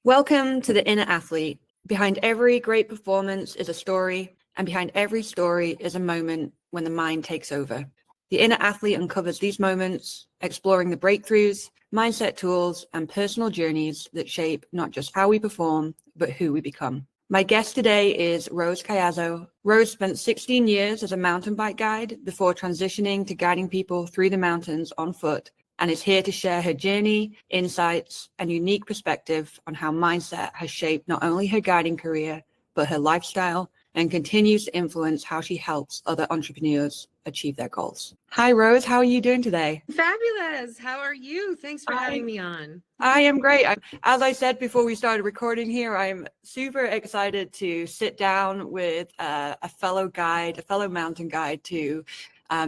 Welcome to The Inner Athlete. Behind every great performance is a story, and behind every story is a moment when the mind takes over. The Inner Athlete uncovers these moments, exploring the breakthroughs, mindset tools, and personal journeys that shape not just how we perform, but who we become. My guest today is Rose Caiazzo. Rose spent 16 years as a mountain bike guide before transitioning to guiding people through the mountains on foot, and is here to share her journey, insights, and unique perspective on how mindset has shaped not only her guiding career, but her lifestyle, and continues to influence how she helps other entrepreneurs achieve their goals. Hi, Rose. How are you doing today? Fabulous. How are you? Thanks for having me on. I am great. As I said before we started recording here, I'm super excited to sit down with a fellow guide, a fellow mountain guide to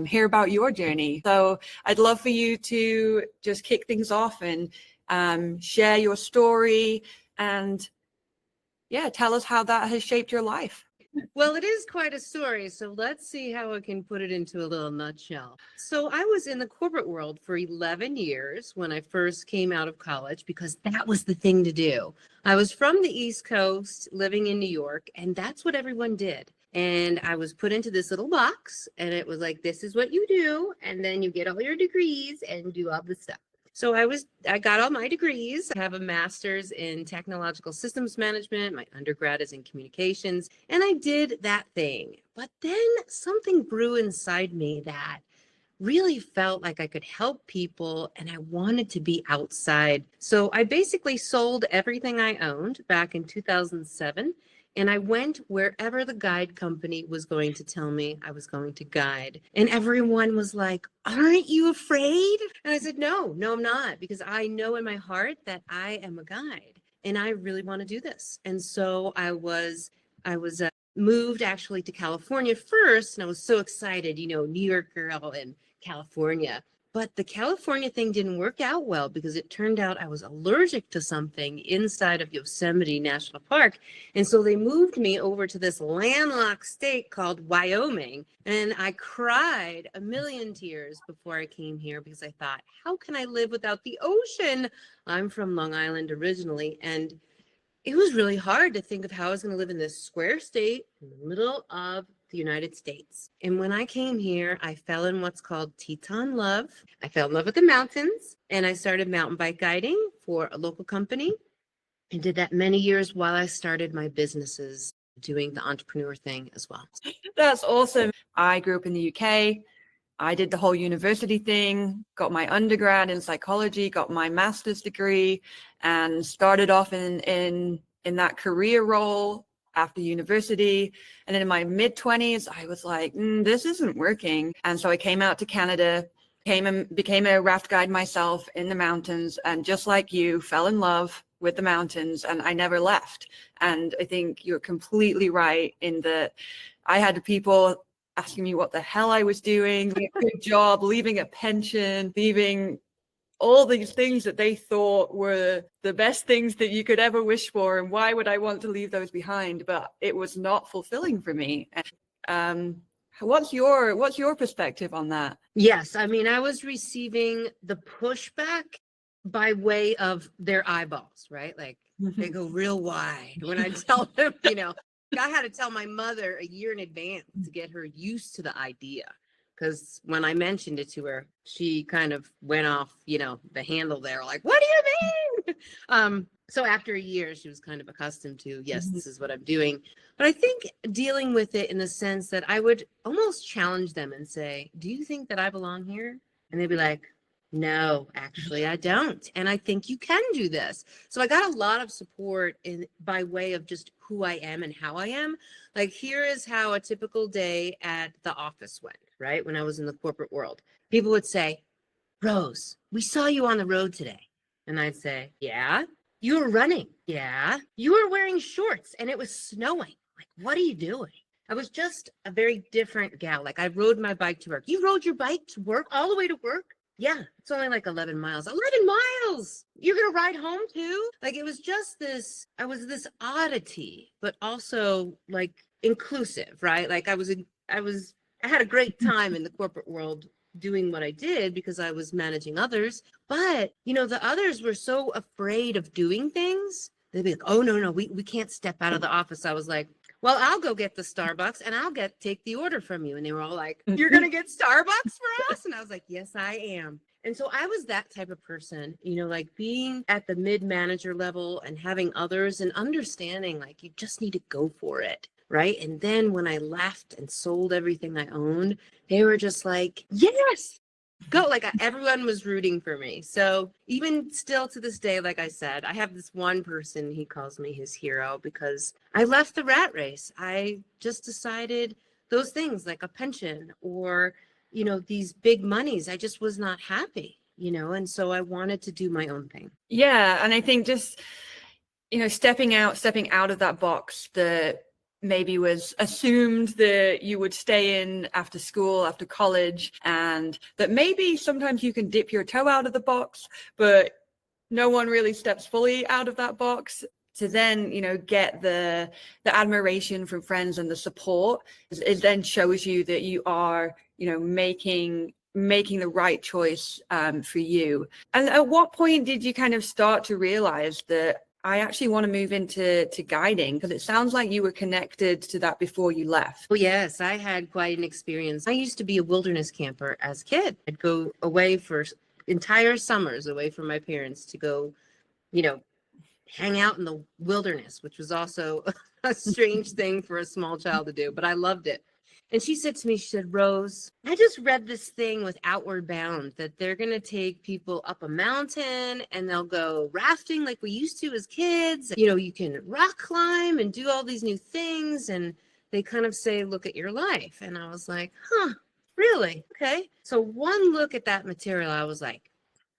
hear about your journey. So I'd love for you to just kick things off and share your story and tell us how that has shaped your life. Well, it is quite a story, so let's see how I can put it into a little nutshell. So I was in the corporate world for 11 years when I first came out of college because that was the thing to do. I was from the East Coast, living in New York, and that's what everyone did. And I was put into this little box, and it was like, this is what you do, and then you get all your degrees and do all this stuff. So I got all my degrees. I have a master's in technological systems management. My undergrad is in communications, and I did that thing. But then something grew inside me that really felt like I could help people and I wanted to be outside. So I basically sold everything I owned back in 2007. And I went wherever the guide company was going to tell me I was going to guide. And everyone was like, aren't you afraid? And I said, no, I'm not, because I know in my heart that I am a guide and I really want to do this. And so I was moved actually to California first. And I was so excited, New York girl in California. But the California thing didn't work out well because it turned out I was allergic to something inside of Yosemite National Park. And so they moved me over to this landlocked state called Wyoming. And I cried a million tears before I came here because I thought, how can I live without the ocean? I'm from Long Island originally. And it was really hard to think of how I was going to live in this square state in the middle of the United States. And when I came here, I fell in what's called Teton love. I fell in love with the mountains and I started mountain bike guiding for a local company and did that many years while I started my businesses doing the entrepreneur thing as well. That's awesome. I grew up in the UK. I did the whole university thing, got my undergrad in psychology, got my master's degree, and started off in that career role after university. And then in my mid-20s, I was like, this isn't working. And so I came out to Canada, became a raft guide myself in the mountains, and just like you, fell in love with the mountains, and I never left. And I think you're completely right in that I had people asking me what the hell I was doing, a good job, leaving a pension, leaving all these things that they thought were the best things that you could ever wish for. And why would I want to leave those behind? But it was not fulfilling for me. What's your perspective on that? Yes. I mean, I was receiving the pushback by way of their eyeballs, right? Like they go real wide when I tell them, I had to tell my mother a year in advance to get her used to the idea. Because when I mentioned it to her, she kind of went off, the handle there, like, what do you mean? So after a year, she was kind of accustomed to, yes, this is what I'm doing. But I think dealing with it in the sense that I would almost challenge them and say, do you think that I belong here? And they'd be like, no, actually, I don't. And I think you can do this. So I got a lot of support by way of just who I am and how I am. Like, here is how a typical day at the office went, right? When I was in the corporate world, people would say, Rose, we saw you on the road today. And I'd say, yeah. You were running. Yeah. You were wearing shorts and it was snowing. Like, what are you doing? I was just a very different gal. Like, I rode my bike to work. You rode your bike to work, all the way to work? Yeah, it's only like 11 miles. 11 miles! You're going to ride home too? Like, it was just I was this oddity, but also like inclusive, right? Like I had a great time in the corporate world doing what I did because I was managing others. But, the others were so afraid of doing things They'd be like, oh, no, we can't step out of the office. I was like, well, I'll go get the Starbucks and I'll take the order from you. And they were all like, you're going to get Starbucks for us? And I was like, yes, I am. And so I was that type of person, like being at the mid-manager level and having others and understanding like you just need to go for it. Right. And then when I left and sold everything I owned, they were just like, yes, go. Like everyone was rooting for me. So even still to this day, like I said, I have this one person, he calls me his hero because I left the rat race. I just decided those things like a pension or, these big monies. I just was not happy, and so I wanted to do my own thing. Yeah. And I think just, stepping out of that box that maybe was assumed that you would stay in after school, after college, and that maybe sometimes you can dip your toe out of the box, but no one really steps fully out of that box. To then, get the admiration from friends and the support, it then shows you that you are, making the right choice for you. And at what point did you kind of start to realize that I actually want to move into guiding? Because it sounds like you were connected to that before you left. Well, yes, I had quite an experience. I used to be a wilderness camper as a kid. I'd go away for entire summers away from my parents to go, hang out in the wilderness, which was also a strange thing for a small child to do, but I loved it. And she said to me, she said, Rose, I just read this thing with Outward Bound that they're going to take people up a mountain and they'll go rafting like we used to as kids. You can rock climb and do all these new things. And they kind of say, look at your life. And I was like, huh, really? Okay. So one look at that material, I was like,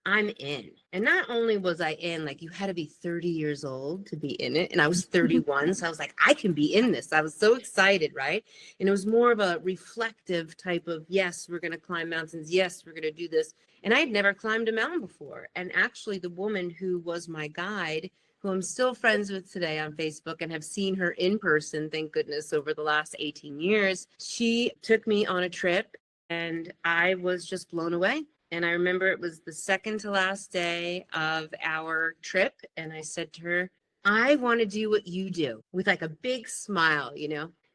I'm in. And not only was I in, like you had to be 30 years old to be in it. And I was 31. So I was like, I can be in this. I was so excited, right? And it was more of a reflective type of, yes, we're going to climb mountains. Yes, we're going to do this. And I had never climbed a mountain before. And actually the woman who was my guide, who I'm still friends with today on Facebook and have seen her in person, thank goodness, over the last 18 years, she took me on a trip and I was just blown away. And I remember it was the second to last day of our trip. And I said to her, I want to do what you do, with like a big smile,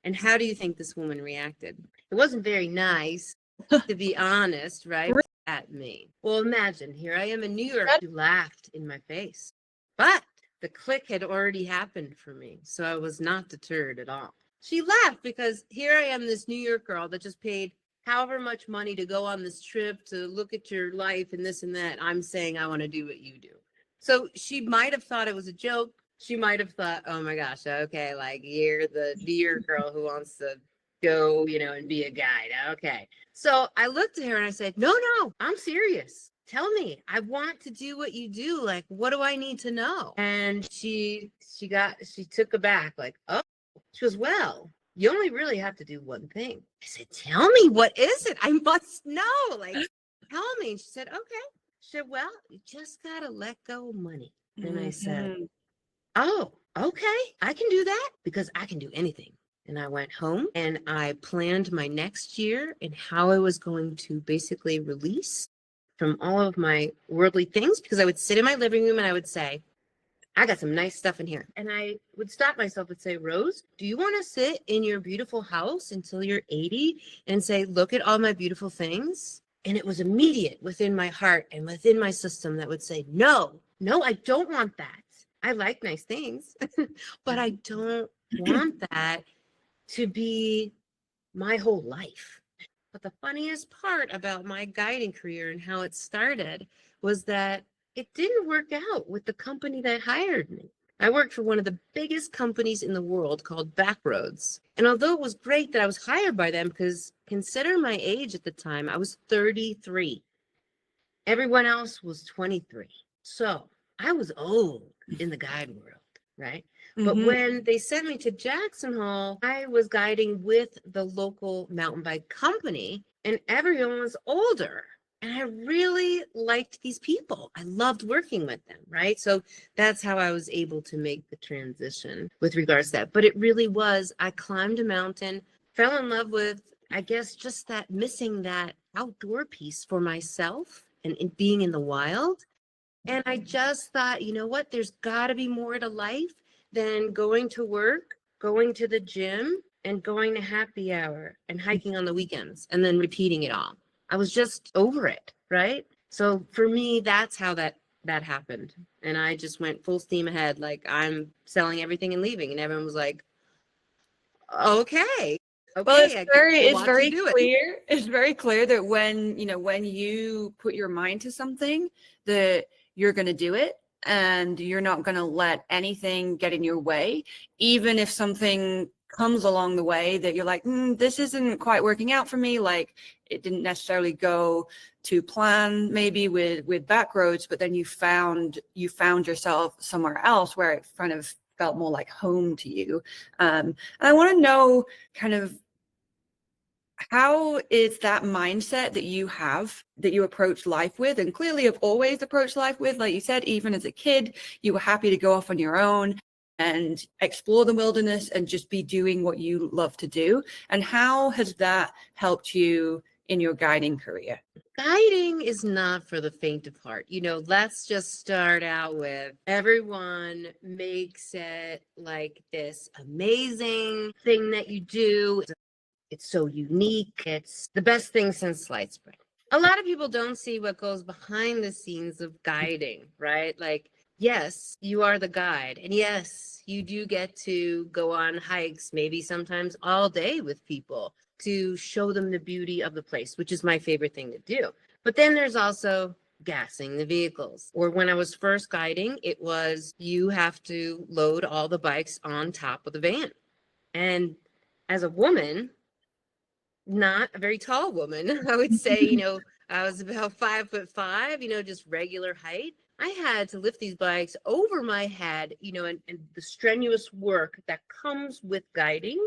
And how do you think this woman reacted? It wasn't very nice, to be honest, right? At me. Well, imagine, here I am in New York, who laughed in my face. But the click had already happened for me. So I was not deterred at all. She laughed because here I am, this New York girl that just paid however much money to go on this trip to look at your life and this and that. I'm saying I want to do what you do. So she might have thought it was a joke. She might have thought, oh my gosh, okay, like you're the dear girl who wants to go, and be a guide. Okay. So I looked at her and I said, no, I'm serious. Tell me, I want to do what you do. Like, what do I need to know? And she took aback, like, oh, she goes, well, you only really have to do one thing. I said, tell me, what is it? I must know. Like, tell me. And she said, okay. She said, well, you just got to let go of money. And I said, oh, okay. I can do that because I can do anything. And I went home and I planned my next year and how I was going to basically release from all of my worldly things, because I would sit in my living room and I would say, I got some nice stuff in here. And I would stop myself and say, Rose, do you want to sit in your beautiful house until you're 80 and say, look at all my beautiful things? And it was immediate within my heart and within my system that would say, no, I don't want that. I like nice things, but I don't want that to be my whole life. But the funniest part about my guiding career and how it started was that it didn't work out with the company that hired me. I worked for one of the biggest companies in the world called Backroads. And although it was great that I was hired by them, because consider my age at the time, I was 33. Everyone else was 23. So I was old in the guide world, right? But when they sent me to Jackson Hole, I was guiding with the local mountain bike company and everyone was older. And I really liked these people. I loved working with them, right? So that's how I was able to make the transition with regards to that. But it really was, I climbed a mountain, fell in love with, I guess, just that missing that outdoor piece for myself and being in the wild. And I just thought, you know what? There's got to be more to life than going to work, going to the gym, and going to happy hour and hiking on the weekends and then repeating it all. I was just over it, right? So for me, that's how that happened. And I just went full steam ahead, like I'm selling everything and leaving. And everyone was like, okay, Well, okay, I guess I'll it's watch you very do it. clear. It's very clear that when, when you put your mind to something, that you're going to do it and you're not going to let anything get in your way, even if something comes along the way that you're like, this isn't quite working out for me. Like it didn't necessarily go to plan, maybe with back roads, but then you found yourself somewhere else where it kind of felt more like home to you. And I want to know kind of, how is that mindset that you have, that you approach life with, and clearly have always approached life with, like you said, even as a kid, you were happy to go off on your own and explore the wilderness and just be doing what you love to do. And how has that helped you in your guiding career? Guiding is not for the faint of heart. Let's just start out with everyone makes it like this amazing thing that you do. It's so unique. It's the best thing since sliced bread. A lot of people don't see what goes behind the scenes of guiding, right? Like, yes, you are the guide. And yes, you do get to go on hikes, maybe sometimes all day with people to show them the beauty of the place, which is my favorite thing to do. But then there's also gassing the vehicles. Or when I was first guiding, it was you have to load all the bikes on top of the van. And as a woman, not a very tall woman, I would say, I was about 5'5", just regular height. I had to lift these bikes over my head, and the strenuous work that comes with guiding,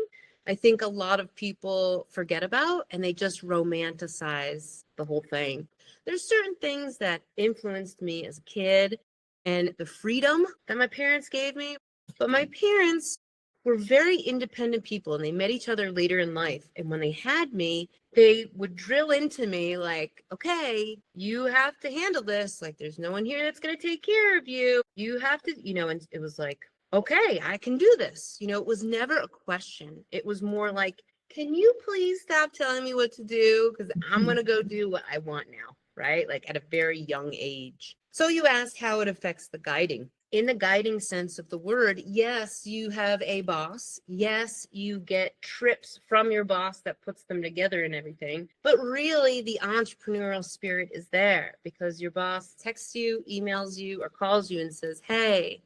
I think a lot of people forget about, and they just romanticize the whole thing. There's certain things that influenced me as a kid and the freedom that my parents gave me. But my parents were very independent people, and they met each other later in life. And when they had me, they would drill into me like, okay, you have to handle this. Like, there's no one here that's going to take care of you. You have to, and it was like, okay, I can do this. It was never a question. It was more like, can you please stop telling me what to do? Because I'm going to go do what I want now, right? Like at a very young age. So you asked how it affects the guiding. In the guiding sense of the word, yes, you have a boss. Yes, you get trips from your boss that puts them together and everything. But really, the entrepreneurial spirit is there because your boss texts you, emails you, or calls you and says, hey,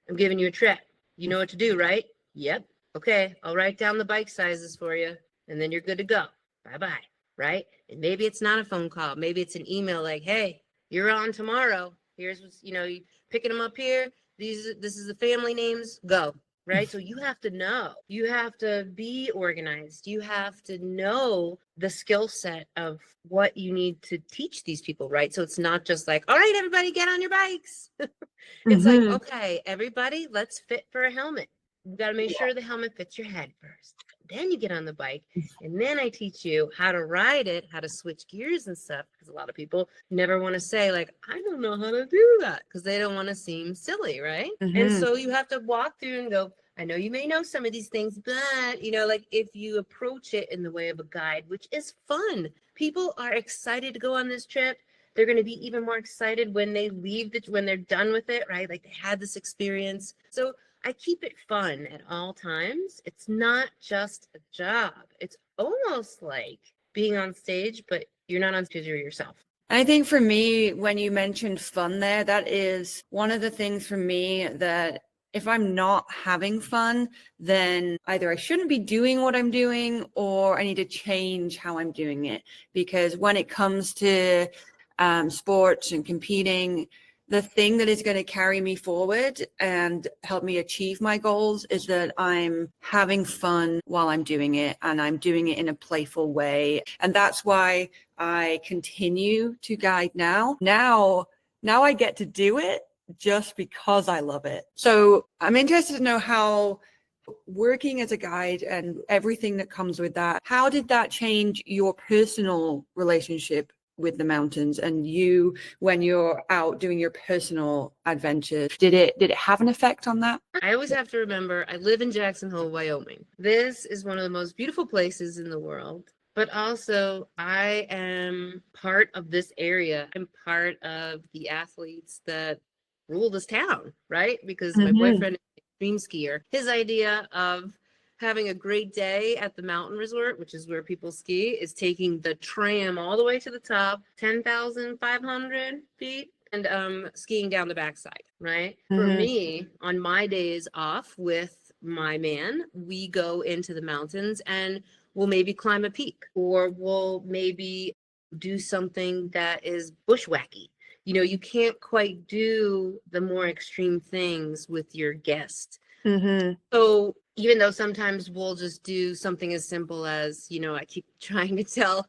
I'm giving you a trip. You know what to do, right? Yep. Okay, I'll write down the bike sizes for you, and then you're good to go. Bye-bye, right? And maybe it's not a phone call. Maybe it's an email like, hey, you're on tomorrow. Here's what's, you picking them up here. This is the family names. Go, right? So you have to know. You have to be organized. You have to know the skill set of what you need to teach these people, right? So it's not just like, all right, everybody get on your bikes. It's like, okay, everybody, let's fit for a helmet. You got to make sure the helmet fits your head first. Then you get on the bike, and then I teach you how to ride it, how to switch gears and stuff, because a lot of people never want to say, like, I don't know how to do that, because they don't want to seem silly, right? And so you have to walk through and go, I know you may know some of these things, but, like if you approach it in the way of a guide, which is fun, people are excited to go on this trip. They're going to be even more excited when they leave, when they're done with it, right? Like they had this experience. So I keep it fun at all times. It's not just a job. It's almost like being on stage, but you're not on stage, you're yourself. I think for me, when you mentioned fun there, that is one of the things for me that if I'm not having fun, then either I shouldn't be doing what I'm doing or I need to change how I'm doing it. Because when it comes to sports and competing, the thing that is going to carry me forward and help me achieve my goals is that I'm having fun while I'm doing it, and I'm doing it in a playful way. And that's why I continue to guide now. Now I get to do it just because I love it. So I'm interested to know how working as a guide and everything that comes with that, how did that change your personal relationship with the mountains, and you, when you're out doing your personal adventures, did it have an effect on that? I always have to remember I live in Jackson Hole, Wyoming. This is one of the most beautiful places in the world, but also I am part of this area. I'm part of the athletes that rule this town, right? Because my boyfriend is an extreme skier. His idea of having a great day at the mountain resort, which is where people ski, is taking the tram all the way to the top, 10,500 feet, and skiing down the backside, right? For me, on my days off with my man, we go into the mountains and we'll maybe climb a peak, or we'll maybe do something that is bushwhacky. You know, you can't quite do the more extreme things with your guest. So even though sometimes we'll just do something as simple as, you know, I keep trying to tell,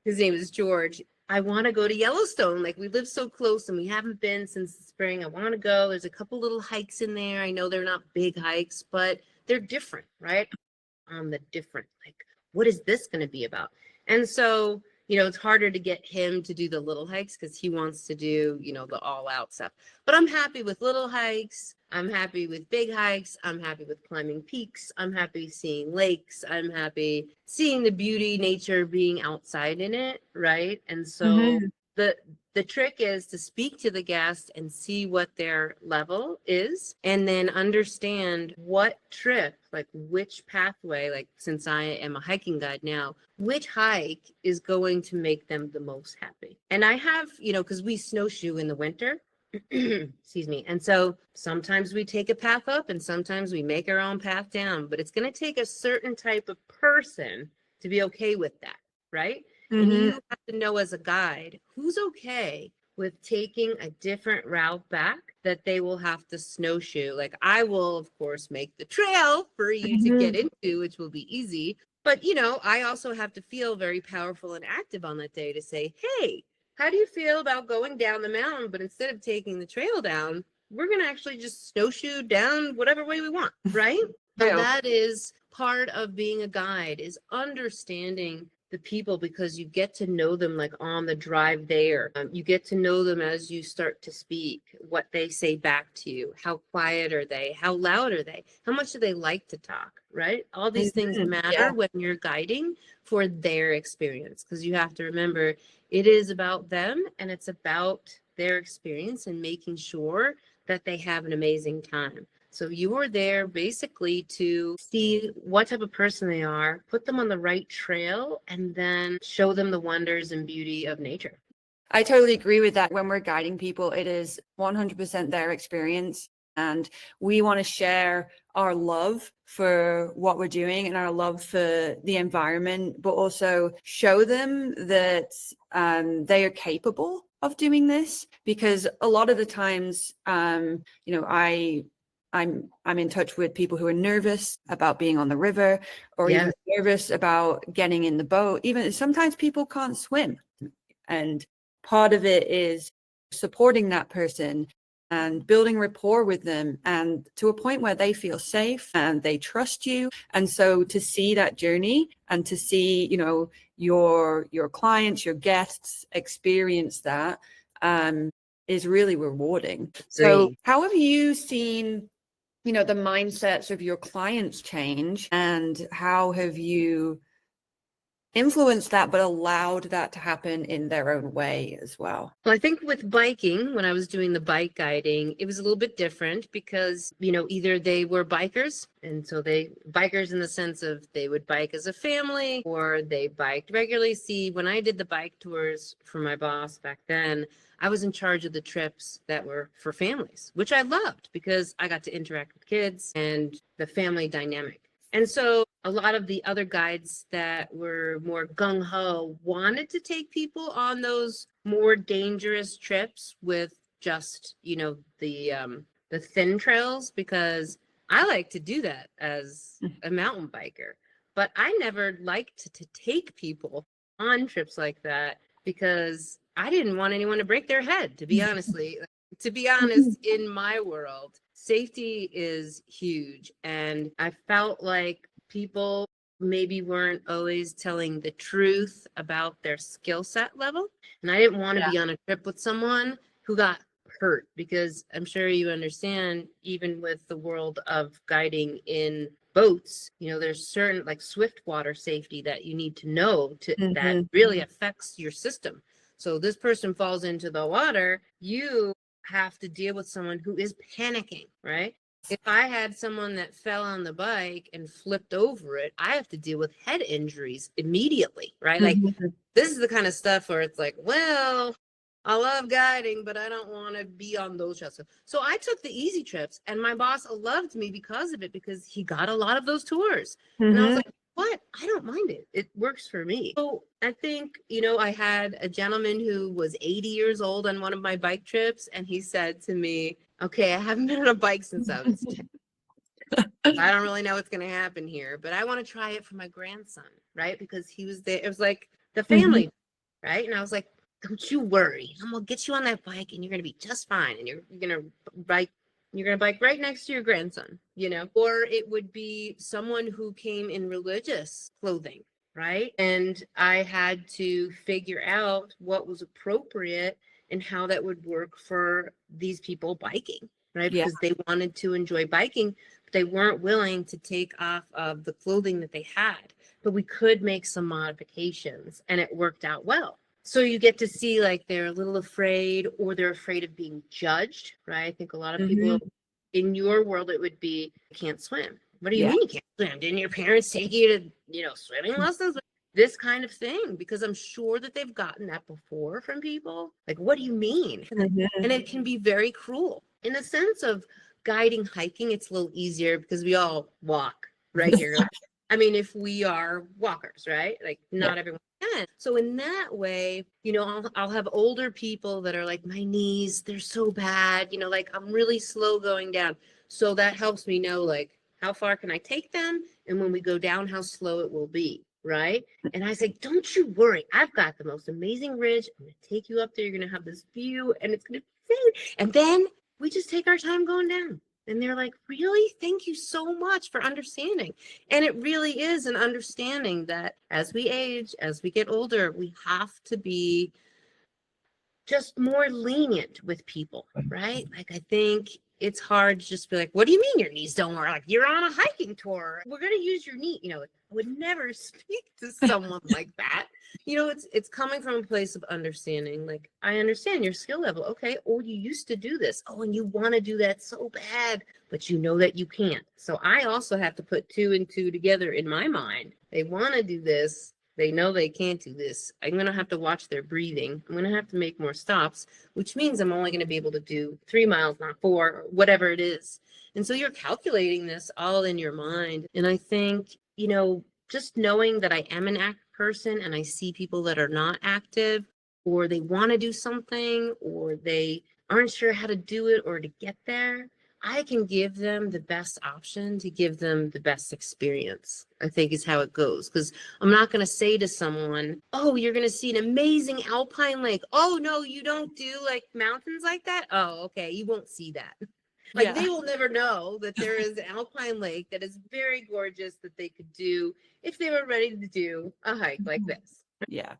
his name is George, I want to go to Yellowstone. Like, we live so close and we haven't been since the spring. I want to go. There's a couple little hikes in there. I know they're not big hikes, but they're different, right? On the different, like, what is this going to be about? And so, you know, it's harder to get him to do the little hikes because he wants to do, you know, the all out stuff. But I'm happy with little hikes. I'm happy with big hikes. I'm happy with climbing peaks. I'm happy seeing lakes. I'm happy seeing the beauty, nature, being outside in it, right? And so the trick is to speak to the guest and see what their level is, and then understand what trip, like which pathway, like since I am a hiking guide now, which hike is going to make them the most happy. And I have, you know, because we snowshoe in the winter, excuse me. And so sometimes we take a path up and sometimes we make our own path down, but it's going to take a certain type of person to be okay with that, right? And you have to know as a guide who's okay with taking a different route back that they will have to snowshoe. Like, I will, of course, make the trail for you to get into, which will be easy. But, you know, I also have to feel very powerful and active on that day to say, hey, how do you feel about going down the mountain? But instead of taking the trail down, we're going to actually just snowshoe down whatever way we want, right? And that is part of being a guide, is understanding the people, because you get to know them like on the drive there. You get to know them as you start to speak, what they say back to you, how quiet are they, how loud are they, how much do they like to talk, right? All these things matter when you're guiding for their experience, because you have to remember it is about them and it's about their experience and making sure that they have an amazing time. So you are there basically to see what type of person they are, put them on the right trail, and then show them the wonders and beauty of nature. I totally agree with that. When we're guiding people, it is 100% their experience. And we want to share our love for what we're doing and our love for the environment, but also show them that they are capable of doing this. Because a lot of the times, you know, I'm in touch with people who are nervous about being on the river, or even nervous about getting in the boat. Even sometimes people can't swim. And part of it is supporting that person and building rapport with them, and to a point where they feel safe and they trust you. And so to see that journey and to see, you know, your clients, your guests experience that is really rewarding. So how have you seen, you know, the mindsets of your clients change, and how have you influenced that but allowed that to happen in their own way as well? Well, I think with biking, when I was doing the bike guiding, it was a little bit different because, you know, either they were bikers, and so bikers in the sense of they would bike as a family, or they biked regularly. See, when I did the bike tours for my boss back then, I was in charge of the trips that were for families, which I loved because I got to interact with kids and the family dynamic. And so a lot of the other guides that were more gung-ho wanted to take people on those more dangerous trips with just, you know, the thin trails, because I like to do that as a mountain biker. But I never liked to take people on trips like that because I didn't want anyone to break their head, to be honest, in my world, safety is huge. And I felt like people maybe weren't always telling the truth about their skill set level. And I didn't want to be on a trip with someone who got hurt, because I'm sure you understand, even with the world of guiding in boats, there's certain like swift water safety that you need to know that really affects your system. So this person falls into the water, you have to deal with someone who is panicking, right? If I had someone that fell on the bike and flipped over it, I have to deal with head injuries immediately, right? Like, this is the kind of stuff where it's like, well, I love guiding, but I don't want to be on those trips. So I took the easy trips, and my boss loved me because of it, because he got a lot of those tours. And I was like, what? I don't mind it. It works for me. So I think, I had a gentleman who was 80 years old on one of my bike trips, and he said to me, okay, I haven't been on a bike since I was 10. I don't really know what's going to happen here, but I want to try it for my grandson, right? Because he was there. It was like the family, right? And I was like, don't you worry. I'm going to get you on that bike, and you're going to be just fine. And you're going to bike right next to your grandson, or it would be someone who came in religious clothing, right? And I had to figure out what was appropriate and how that would work for these people biking, right? Because they wanted to enjoy biking, but they weren't willing to take off of the clothing that they had. But we could make some modifications, and it worked out well. So you get to see, like, they're a little afraid, or they're afraid of being judged, right? I think a lot of people in your world, it would be, I can't swim. What do you mean you can't swim? Didn't your parents take you to, swimming lessons? This kind of thing, because I'm sure that they've gotten that before from people. Like, what do you mean? And it can be very cruel. In the sense of guiding hiking, it's a little easier because we all walk regularly. I mean, if we are walkers, right? Like, not everyone can. So in that way, I'll have older people that are like, my knees, they're so bad, like, I'm really slow going down. So that helps me know, like, how far can I take them? And when we go down, how slow it will be, right? And I say, don't you worry. I've got the most amazing ridge. I'm going to take you up there. You're going to have this view, and it's going to be great. And then we just take our time going down. And they're like, really? Thank you so much for understanding. And it really is an understanding that as we age, as we get older, we have to be just more lenient with people, right? Like, I think it's hard to just be like, what do you mean your knees don't work? Like, you're on a hiking tour. We're going to use your knee. I would never speak to someone like that. It's coming from a place of understanding. Like, I understand your skill level. Okay. Oh, you used to do this. Oh, and you want to do that so bad, but you know that you can't. So I also have to put 2 and 2 together in my mind. They want to do this. They know they can't do this. I'm going to have to watch their breathing. I'm going to have to make more stops, which means I'm only going to be able to do 3 miles, not 4, or whatever it is. And so you're calculating this all in your mind. And I think, just knowing that I am an active person, and I see people that are not active, or they want to do something, or they aren't sure how to do it or to get there, I can give them the best option to give them the best experience, I think is how it goes. Because I'm not going to say to someone, oh, you're going to see an amazing alpine lake. Oh, no, you don't do like mountains like that? Oh, okay, you won't see that. Like, they will never know that there is an alpine lake that is very gorgeous that they could do if they were ready to do a hike like this. Yeah.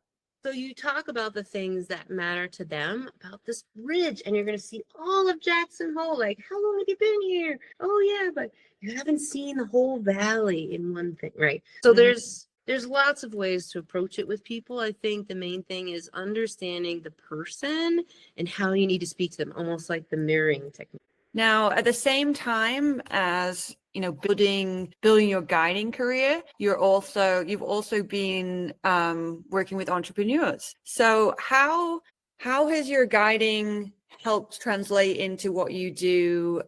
So you talk about the things that matter to them about this ridge, and you're going to see all of Jackson Hole. Like, how long have you been here? Oh, yeah, but you haven't seen the whole valley in one thing, right? So there's lots of ways to approach it with people. I think the main thing is understanding the person and how you need to speak to them, almost like the mirroring technique. Now, at the same time as building your guiding career, you've also been working with entrepreneurs. So how has your guiding helped translate into what you do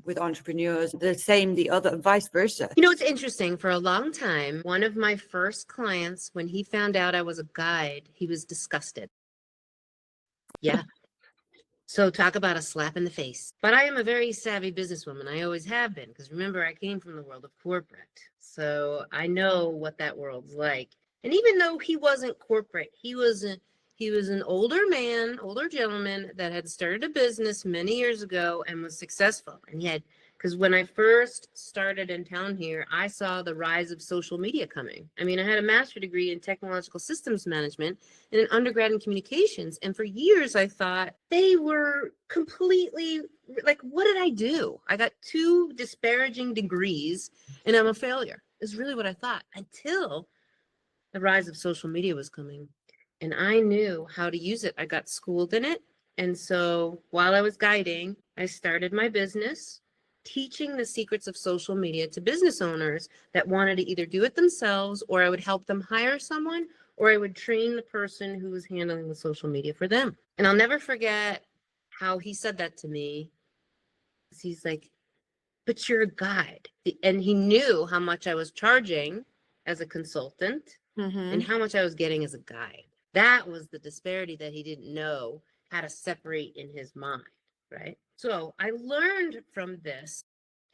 with entrepreneurs? The other, vice versa. It's interesting. For a long time, one of my first clients, when he found out I was a guide, he was disgusted. Yeah. So talk about a slap in the face. But I am a very savvy businesswoman. I always have been, because remember, I came from the world of corporate. So I know what that world's like. And even though he wasn't corporate, he was an older gentleman that had started a business many years ago and was successful. And he had Because when I first started in town here, I saw the rise of social media coming. I mean, I had a master's degree in technological systems management and an undergrad in communications. And for years, I thought they were completely like, what did I do? I got 2 disparaging degrees and I'm a failure, is really what I thought, until the rise of social media was coming. And I knew how to use it. I got schooled in it. And so while I was guiding, I started my business teaching the secrets of social media to business owners that wanted to either do it themselves, or I would help them hire someone, or I would train the person who was handling the social media for them. And I'll never forget how he said that to me. He's like, but you're a guide. And he knew how much I was charging as a consultant and how much I was getting as a guide. That was the disparity that he didn't know how to separate in his mind, right? So I learned from this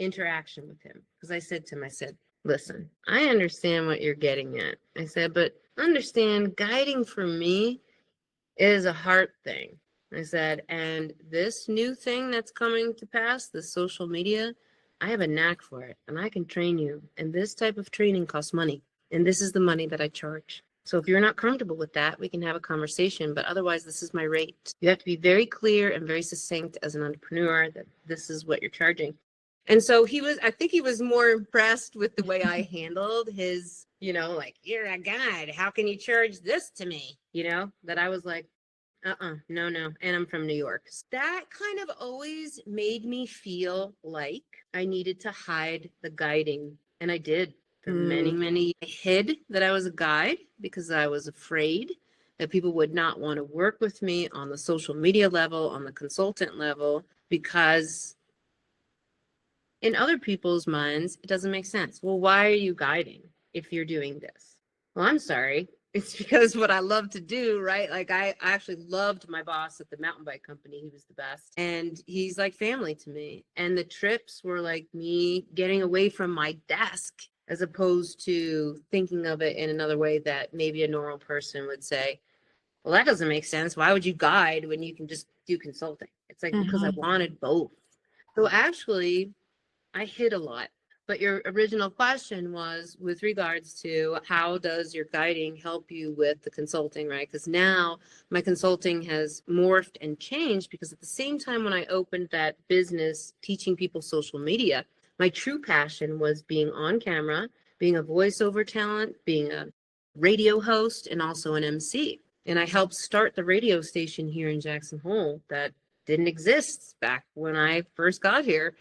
interaction with him, because I said to him, I said, listen, I understand what you're getting at. I said, but understand, guiding for me is a heart thing. I said, and this new thing that's coming to pass, the social media, I have a knack for it and I can train you. And this type of training costs money. And this is the money that I charge. So if you're not comfortable with that, we can have a conversation, but otherwise this is my rate. You have to be very clear and very succinct as an entrepreneur that this is what you're charging. And so I think he was more impressed with the way I handled his, like, you're a guide, how can you charge this to me? That I was like, no. And I'm from New York. That kind of always made me feel like I needed to hide the guiding. And I did. For many, I hid that I was a guide because I was afraid that people would not want to work with me on the social media level, on the consultant level, because in other people's minds, it doesn't make sense. Well, why are you guiding if you're doing this? Well, I'm sorry. It's because what I love to do, right? Like I actually loved my boss at the mountain bike company. He was the best. And he's like family to me. And the trips were like me getting away from my desk, as opposed to thinking of it in another way that maybe a normal person would say, well, that doesn't make sense. Why would you guide when you can just do consulting? It's like, because I wanted both. So actually, I hid a lot. But your original question was with regards to how does your guiding help you with the consulting, right? Because now my consulting has morphed and changed, because at the same time when I opened that business teaching people social media, my true passion was being on camera, being a voiceover talent, being a radio host, and also an MC. And I helped start the radio station here in Jackson Hole that didn't exist back when I first got here.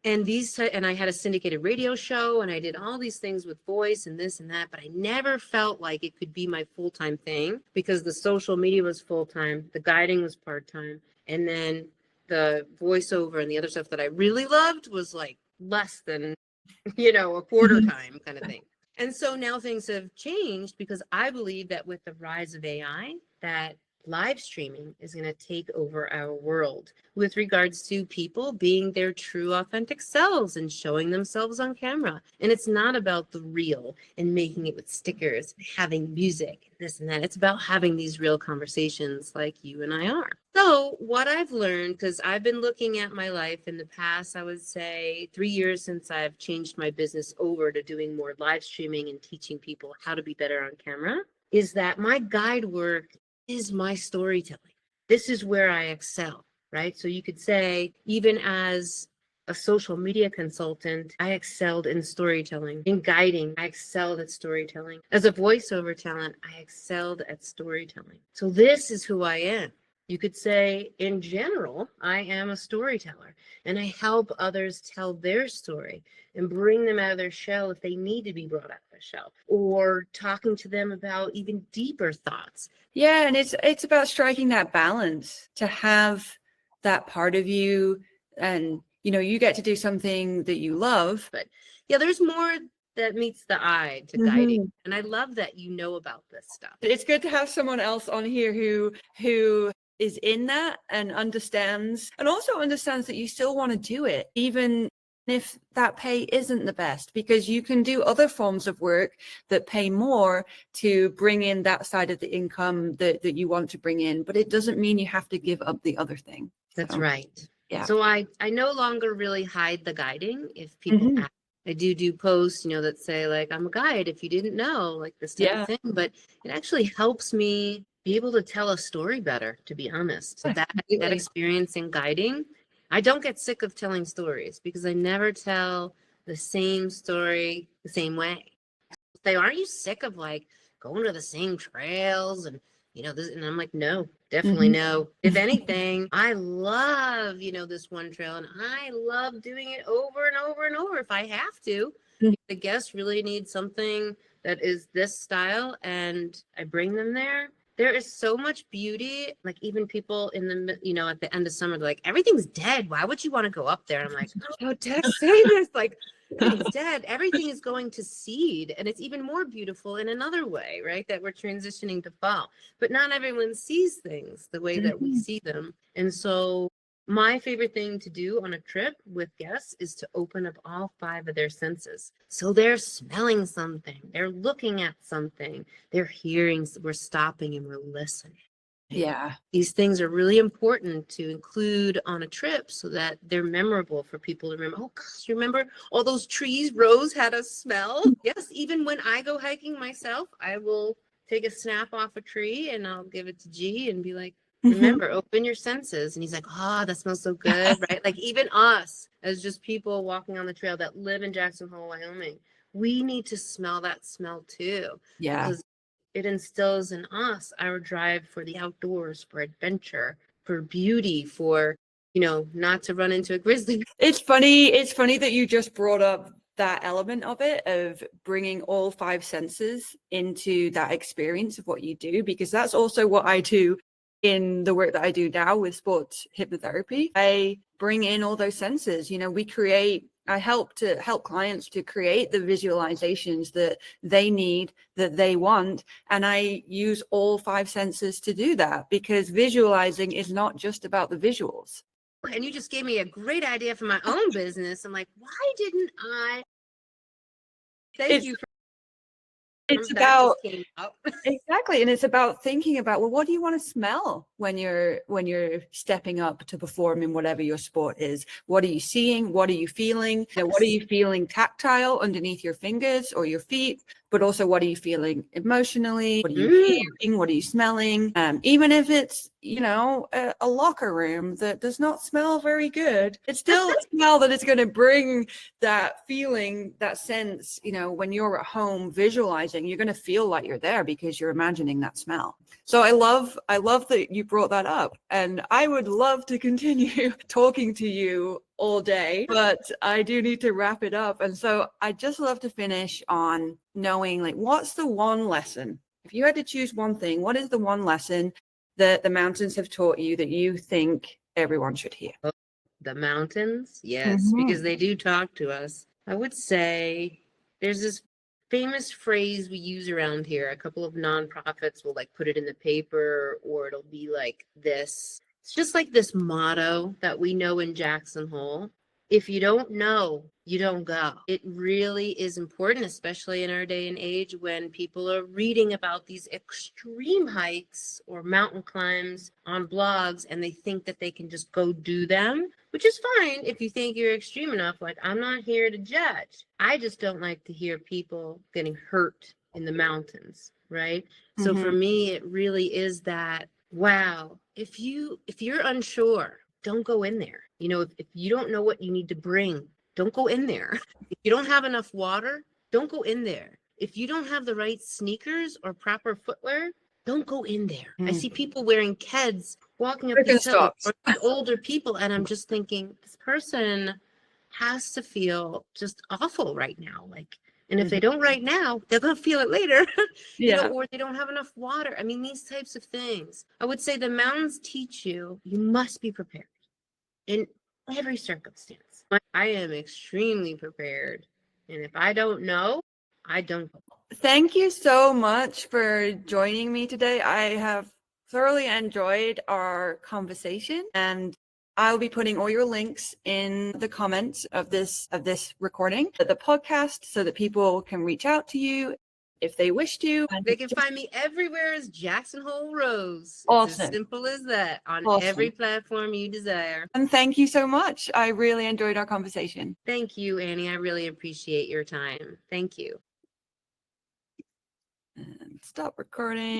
And I had a syndicated radio show, and I did all these things with voice and this and that, but I never felt like it could be my full-time thing, because the social media was full-time, the guiding was part-time, and then the voiceover and the other stuff that I really loved was like less than, a quarter time kind of thing. And so now things have changed, because I believe that with the rise of AI, that live streaming is going to take over our world with regards to people being their true authentic selves and showing themselves on camera. And it's not about the real and making it with stickers, having music, this and that. It's about having these real conversations like you and I are. So what I've learned, because I've been looking at my life in the past, I would say 3 years since I've changed my business over to doing more live streaming and teaching people how to be better on camera, is that my guide work is my storytelling. This is where I excel, right? So you could say, even as a social media consultant, I excelled in storytelling. In guiding, I excelled at storytelling. As a voiceover talent, I excelled at storytelling. So this is who I am. You could say, in general, I am a storyteller, and I help others tell their story and bring them out of their shell if they need to be brought out of their shell, or talking to them about even deeper thoughts. Yeah, and it's about striking that balance, to have that part of you, and you get to do something that you love. But yeah, there's more that meets the eye to guiding, and I love that you know about this stuff. It's good to have someone else on here who is in that and understands that you still want to do it, even if that pay isn't the best, because you can do other forms of work that pay more to bring in that side of the income that you want to bring in, but it doesn't mean you have to give up the other thing. That's right. Yeah. So I no longer really hide the guiding if people Mhm. ask. I do posts, that say like, I'm a guide if you didn't know, like this type of Yeah. thing. But it actually helps me be able to tell a story better, to be honest. So that Completely. experience in guiding, I don't get sick of telling stories because I never tell the same story the same way. Say, aren't you sick of like going to the same trails and this? And I'm like, no, definitely Mhm. no. If anything, I love, this one trail and I love doing it over and over and over if I have to. Mhm. If the guests really need something that is this style and I bring them there. There is so much beauty. Like even people in the, at the end of summer, they're like, everything's dead. Why would you want to go up there? And I'm like, how did I say this? Like, everything's dead. Everything is going to seed. And it's even more beautiful in another way, right? That we're transitioning to fall. But not everyone sees things the way that we Mhm. see them. And so my favorite thing to do on a trip with guests is to open up all 5 of their senses. So they're smelling something, they're looking at something, they're hearing, we're stopping and we're listening. Yeah. These things are really important to include on a trip so that they're memorable for people to remember. Oh gosh, you remember all those trees Rose had us smell? Yes, even when I go hiking myself, I will take a snap off a tree and I'll give it to G and be like, Mhm. remember, open your senses. And he's like, oh, that smells so good, right? Like even us as just people walking on the trail that live in Jackson Hole, Wyoming, we need to smell that smell too, Yeah. because it instills in us our drive for the outdoors, for adventure, for beauty, for, not to run into a grizzly. It's funny that you just brought up that element of it, of bringing all 5 senses into that experience of what you do, because that's also what I do in the work that I do now with sports hypnotherapy. I bring in all those senses. I help clients to create the visualizations that they need, that they want, and I use all 5 senses to do that, because visualizing is not just about the visuals. And you just gave me a great idea for my own business. I'm like, why didn't I? Thank It's you for it's that about just came out. Exactly. And it's about thinking about, well, what do you want to smell when you're stepping up to perform in whatever your sport is? What are you seeing? What are you feeling? What are you feeling tactile underneath your fingers or your feet? But also, what are you feeling emotionally? What are you hearing? What are you smelling? Even if it's, a locker room that does not smell very good, it's still a smell that is going to bring that feeling, that sense. When you're at home visualizing, you're going to feel like you're there because you're imagining that smell. So I love that you brought that up, and I would love to continue talking to you all day, but I do need to wrap it up. And so I just love to finish on knowing, like, what's the one lesson? If you had to choose one thing, what is the one lesson that the mountains have taught you that you think everyone should hear? The mountains, yes, because Mhm. they do talk to us. I would say there's this famous phrase we use around here. A couple of nonprofits will like put it in the paper, or it'll be like this. It's just like this motto that we know in Jackson Hole. If you don't know, you don't go. It really is important, especially in our day and age when people are reading about these extreme hikes or mountain climbs on blogs and they think that they can just go do them, which is fine if you think you're extreme enough. Like, I'm not here to judge. I just don't like to hear people getting hurt in the mountains, right? So for Mhm. me, it really is that, wow, if you're unsure, don't go in there. If you don't know what you need to bring, don't go in there. If you don't have enough water, don't go in there. If you don't have the right sneakers or proper footwear, don't go in there. I see people wearing Keds walking up these hills, Birkenstocks. or these older people, and I'm just thinking, this person has to feel just awful right now. Like, and if they Mhm. don't right now, they're gonna feel it later, Yeah. or they don't have enough water. I mean, these types of things. I would say the mountains teach you must be prepared in every circumstance. I am extremely prepared. And if I don't know, I don't go. Thank you so much for joining me today. I have thoroughly enjoyed our conversation, and I'll be putting all your links in the comments of this recording, of the podcast, so that people can reach out to you. if they wish to. And They can just find me everywhere as Jackson Hole Rose. It's Awesome. as simple as that on Awesome. every platform you desire. And thank you so much. I really enjoyed our conversation. Thank you, Annie. I really appreciate your time. Thank you. And stop recording.